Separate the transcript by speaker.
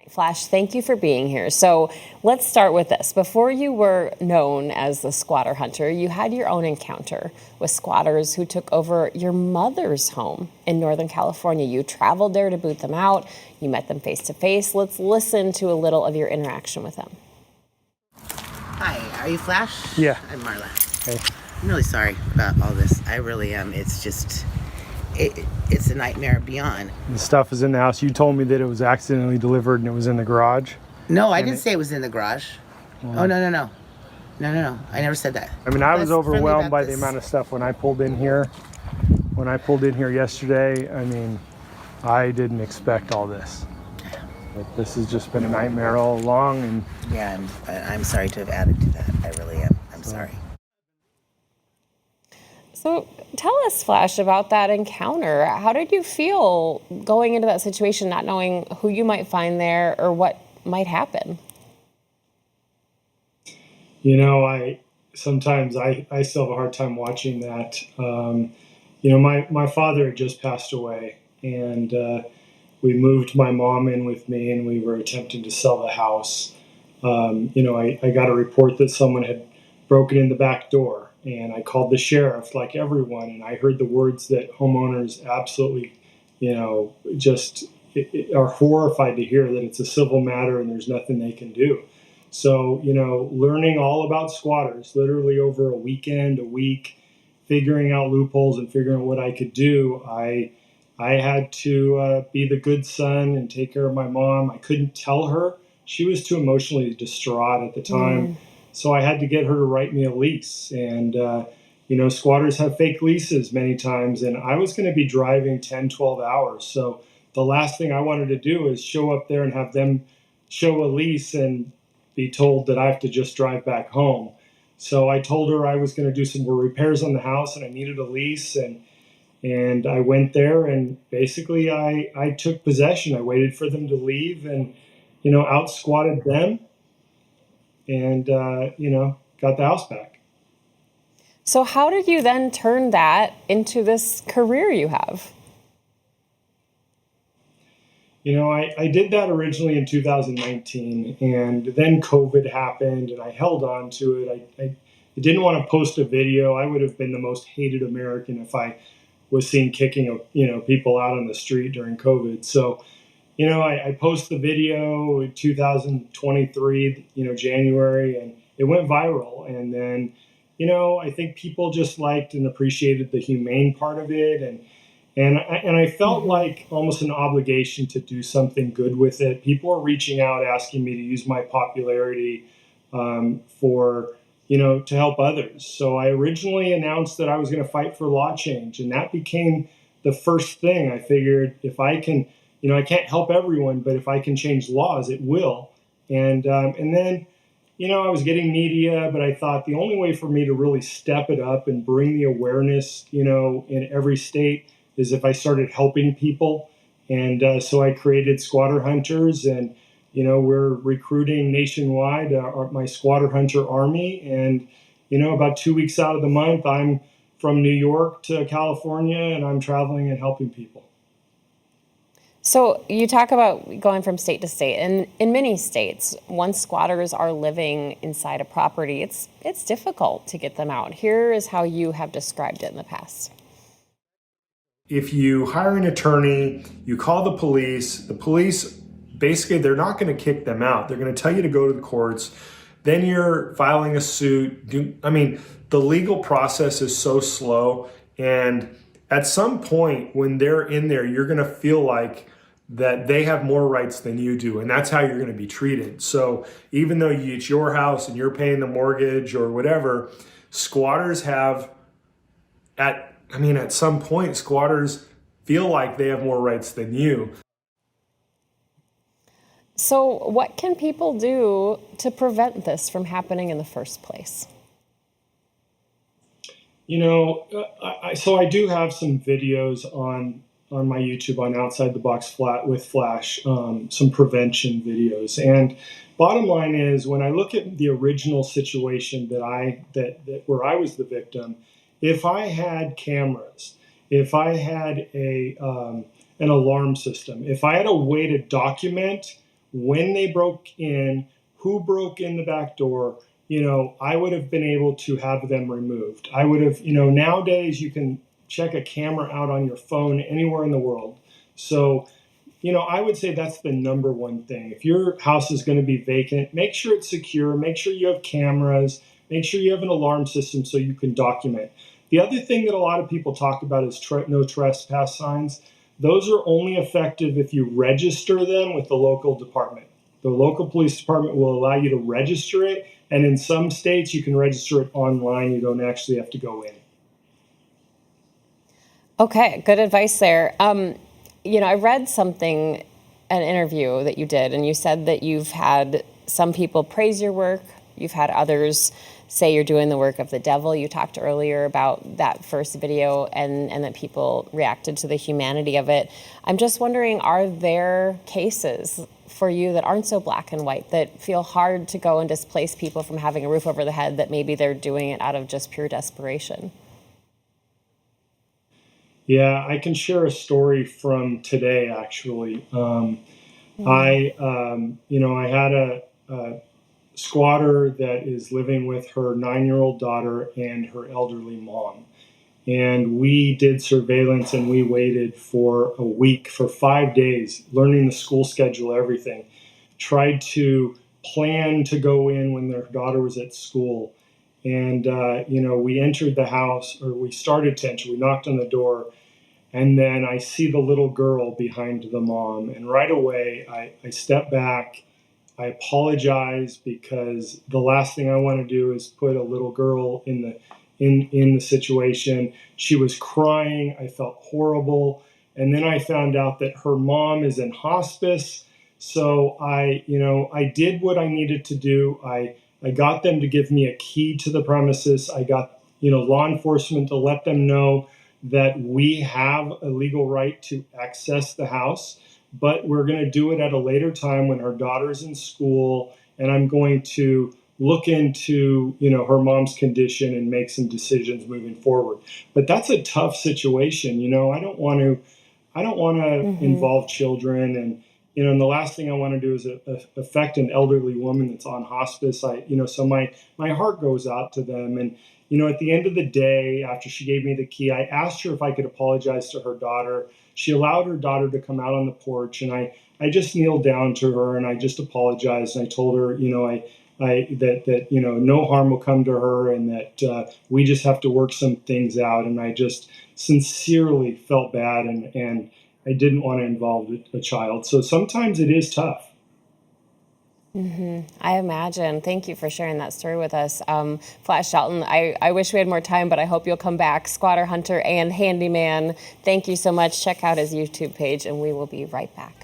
Speaker 1: Flash, thank you for being here. So let's start with this. Before you were known as the squatter hunter, you had your own encounter with squatters who took over your mother's home in Northern California. You traveled there to boot them out. You met them face to face. Let's listen to a little of your interaction with them.
Speaker 2: Hi, are you Flash?
Speaker 3: Yeah.
Speaker 2: I'm Marla.
Speaker 3: Hey.
Speaker 2: I'm really sorry about all this. I really am. It's just, it's a nightmare beyond.
Speaker 3: The stuff is in the house. You told me that it was accidentally delivered and it was in the garage.
Speaker 2: No, I didn't say it was in the garage. Oh, no. No. I never said that.
Speaker 3: I mean, I was overwhelmed by the
Speaker 2: this.
Speaker 3: amount of stuff when I pulled in here. When I pulled in here yesterday, I mean, I didn't expect all this. But this has just been a nightmare all along. And
Speaker 2: Yeah, I'm sorry to have added to that. I really am. I'm sorry.
Speaker 1: So tell us, Flash, about that encounter. How did you feel going into that situation, not knowing who you might find there or what might happen?
Speaker 3: you know, I sometimes I still have a hard time watching that. My father had just passed away, and we moved my mom in with me, and we were attempting to sell the house. I got a report that someone had broken in the back door, and I called the sheriff, like everyone, and I heard the words that homeowners absolutely, just are horrified to hear, that it's a civil matter and there's nothing they can do. So, learning all about squatters, literally over a weekend, a week, figuring out loopholes and figuring out what I could do, I had to be the good son and take care of my mom. I couldn't tell her. She was too emotionally distraught at the time. So I had to get her to write me a lease. And, squatters have fake leases many times. And I was going to be driving 10, 12 hours. So the last thing I wanted to do is show up there and have them show a lease and be told that I have to just drive back home. So I told her I was going to do some more repairs on the house and I needed a lease. And I went there and basically I took possession. I waited for them to leave and, out squatted them and, got the house back.
Speaker 1: So how did you then turn that into this career you have?
Speaker 3: I did that originally in 2019, and then COVID happened, and I held on to it. I didn't want to post a video. I would have been the most hated American if I was seen kicking, people out on the street during COVID. So, I posted the video in 2023, January, and it went viral. And then, I think people just liked and appreciated the humane part of it, and I felt like almost an obligation to do something good with it. People are reaching out, asking me to use my popularity to help others. So I originally announced that I was going to fight for law change, and that became the first thing. I figured if I can, I can't help everyone, but if I can change laws, it will. And then, I was getting media, but I thought the only way for me to really step it up and bring the awareness, in every state is if I started helping people. And so I created Squatter Hunters, and, we're recruiting nationwide, my Squatter Hunter Army. And, about 2 weeks out of the month, I'm from New York to California, and I'm traveling and helping people.
Speaker 1: So you talk about going from state to state, and in many states, once squatters are living inside a property, it's difficult to get them out. Here is how you have described it in the past.
Speaker 3: If you hire an attorney, you call the police basically, they're not going to kick them out. They're going to tell you to go to the courts. Then you're filing a suit. The legal process is so slow. And at some point when they're in there, you're going to feel like that they have more rights than you do. And that's how you're going to be treated. So even though it's your house and you're paying the mortgage or whatever, squatters have at some point, squatters feel like they have more rights than you.
Speaker 1: So what can people do to prevent this from happening in the first place?
Speaker 3: So I do have some videos on my YouTube on Outside the Box Flat with Flash, some prevention videos. And bottom line is, when I look at the original situation that where I was the victim, if I had cameras, if I had an alarm system, if I had a way to document when they broke in, who broke in the back door, I would have been able to have them removed. I would have, nowadays you can check a camera out on your phone anywhere in the world. So, I would say that's the number one thing. If your house is going to be vacant, make sure it's secure, make sure you have cameras, make sure you have an alarm system so you can document. The other thing that a lot of people talk about is no trespass signs. Those are only effective if you register them with the local department. The local police department will allow you to register it, and in some states you can register it online. You don't actually have to go in.
Speaker 1: Okay, good advice there. I read something, an interview that you did, and you said that you've had some people praise your work. You've had others say you're doing the work of the devil. You talked earlier about that first video and that people reacted to the humanity of it. I'm just wondering, are there cases for you that aren't so black and white, that feel hard to go and displace people from having a roof over the head, that maybe they're doing it out of just pure desperation?
Speaker 3: Yeah, I can share a story from today, actually. I had a squatter that is living with her 9-year-old daughter and her elderly mom. And we did surveillance and we waited for a week, for 5 days, learning the school schedule, everything. Tried to plan to go in when their daughter was at school. And, we entered the house, or we started to enter, we knocked on the door, and then I see the little girl behind the mom. And right away, I step back. I apologize, because the last thing I want to do is put a little girl in the situation. She was crying. I felt horrible. And then I found out that her mom is in hospice. So I did what I needed to do. I got them to give me a key to the premises. I got, law enforcement to let them know that we have a legal right to access the house, but we're going to do it at a later time when her daughter's in school, and I'm going to look into, her mom's condition and make some decisions moving forward. But that's a tough situation. I don't want to involve children, and the last thing I want to do is affect an elderly woman that's on hospice. So my heart goes out to them. And at the end of the day, after she gave me the key, I asked her if I could apologize to her daughter. She allowed her daughter to come out on the porch, and I just kneeled down to her and I just apologized. And I told her, that no harm will come to her, and that we just have to work some things out. And I just sincerely felt bad, and I didn't want to involve a child. So sometimes it is tough.
Speaker 1: I imagine. Thank you for sharing that story with us. Flash Shelton, I wish we had more time, but I hope you'll come back. Squatter hunter and handyman, thank you so much. Check out his YouTube page, and we will be right back.